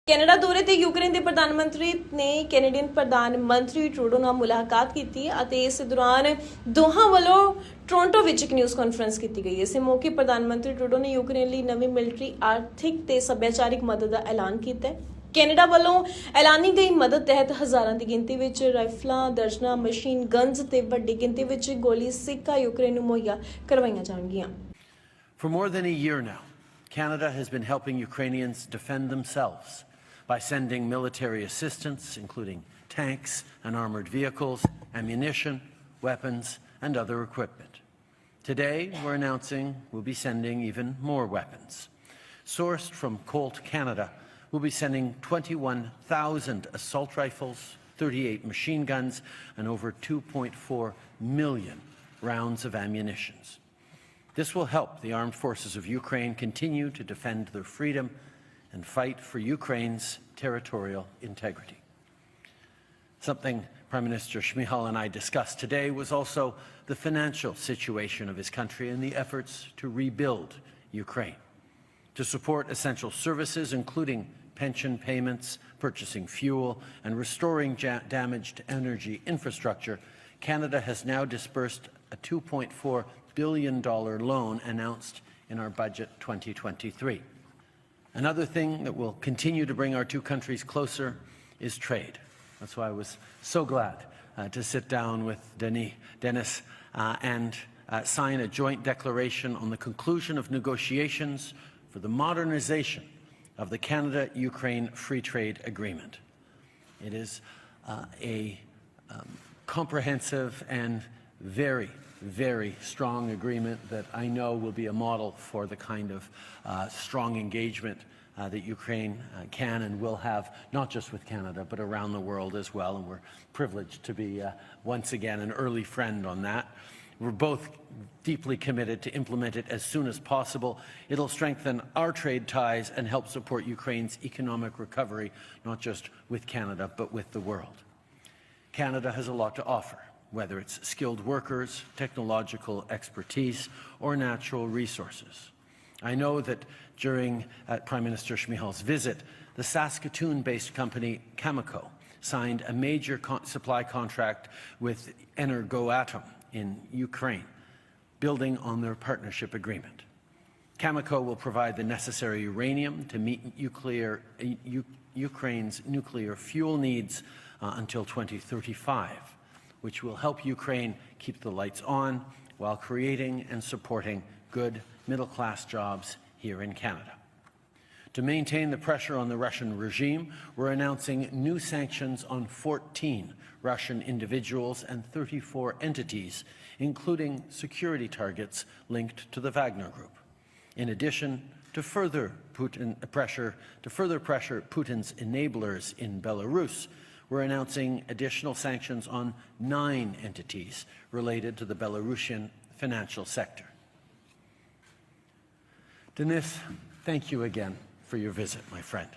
Canada ਦੌਰੇ ਤੇ Ukraine ਦੇ ਪ੍ਰਧਾਨ ਮੰਤਰੀ ਨੇ ਕੈਨੇਡੀਅਨ ਪ੍ਰਧਾਨ ਮੰਤਰੀ ਟਰੂਡੋ ਨਾਲ ਮੁਲਾਕਾਤ ਕੀਤੀ ਅਤੇ ਇਸ ਦੌਰਾਨ ਦੋਹਾਂ ਵੱਲੋਂ ਟੋਰਾਂਟੋ ਵਿੱਚ ਇੱਕ ਨਿਊਜ਼ ਕਾਨਫਰੰਸ ਕੀਤੀ ਗਈ। ਇਸ ਮੌਕੇ ਪ੍ਰਧਾਨ ਮੰਤਰੀ ਟਰੂਡੋ ਨੇ ਯੂਕਰੇਨ ਲਈ ਨਵੀਂ ਮਿਲਟਰੀ ਆਰਥਿਕ ਤੇ ਸੱਭਿਆਚਾਰਿਕ ਮਦਦ ਦਾ ਐਲਾਨ ਕੀਤਾ ਹੈ। ਕੈਨੇਡਾ ਵੱਲੋਂ ਐਲਾਨੀ ਗਈ ਮਦਦ ਤਹਿਤ ਹਜ਼ਾਰਾਂ ਦੀ ਗਿਣਤੀ ਵਿੱਚ ਰਾਈਫਲਾਂ, ਦਰਜਨਾਂ ਮਸ਼ੀਨ ਗਨਜ਼ ਤੇ ਵੱਡੀ ਗਿਣਤੀ ਵਿੱਚ ਗੋਲੀ ਸਿੱਕਾ ਯੂਕਰੇਨ ਨੂੰ ਮੁਹੱਈਆ ਕਰਵਾਈਆਂ ਜਾਣਗੀਆਂ। For more than a year now, Canada has been helping Ukrainians defend themselves by sending military assistance, including tanks and armored vehicles, ammunition, weapons, and other equipment. Today, we're announcing we'll be sending even more weapons. Sourced from Colt Canada, we'll be sending 21,000 assault rifles, 38 machine guns, and over 2.4 million rounds of ammunition. This will help the armed forces of Ukraine continue to defend their freedom and fight for Ukraine's territorial integrity. Something Prime Minister Shmyhal and I discussed today was also the financial situation of his country and the efforts to rebuild Ukraine. To support essential services, including pension payments, purchasing fuel, and restoring damaged energy infrastructure, Canada has now disbursed a $2.4 billion loan announced in our budget 2023. Another thing that will continue to bring our two countries closer is trade. That's why I was so glad to sit down with Dennis and sign a joint declaration on the conclusion of negotiations for the modernization of the Canada-Ukraine Free Trade Agreement. It is a comprehensive and very, very strong agreement that I know will be a model for the kind of strong engagement that Ukraine can and will have, not just with Canada, but around the world as well. And we're privileged to be, once again, an early friend on that. We're both deeply committed to implement it as soon as possible. It'll strengthen our trade ties and help support Ukraine's economic recovery, not just with Canada, but with the world. Canada has a lot to offer, whether it's skilled workers, technological expertise, or natural resources. I know that during Prime Minister Shmyhal's visit, the Saskatoon-based company Cameco signed a major supply contract with Energoatom in Ukraine, building on their partnership agreement. Cameco will provide the necessary uranium to meet Ukraine's nuclear fuel needs until 2035, which will help Ukraine keep the lights on while creating and supporting good middle-class jobs here in Canada. To maintain the pressure on the Russian regime, we're announcing new sanctions on 14 Russian individuals and 34 entities, including security targets linked to the Wagner Group. In addition, to further pressure Putin's enablers in Belarus, we're announcing additional sanctions on 9 entities related to the Belarusian financial sector. Denis, thank you again for your visit, my friend.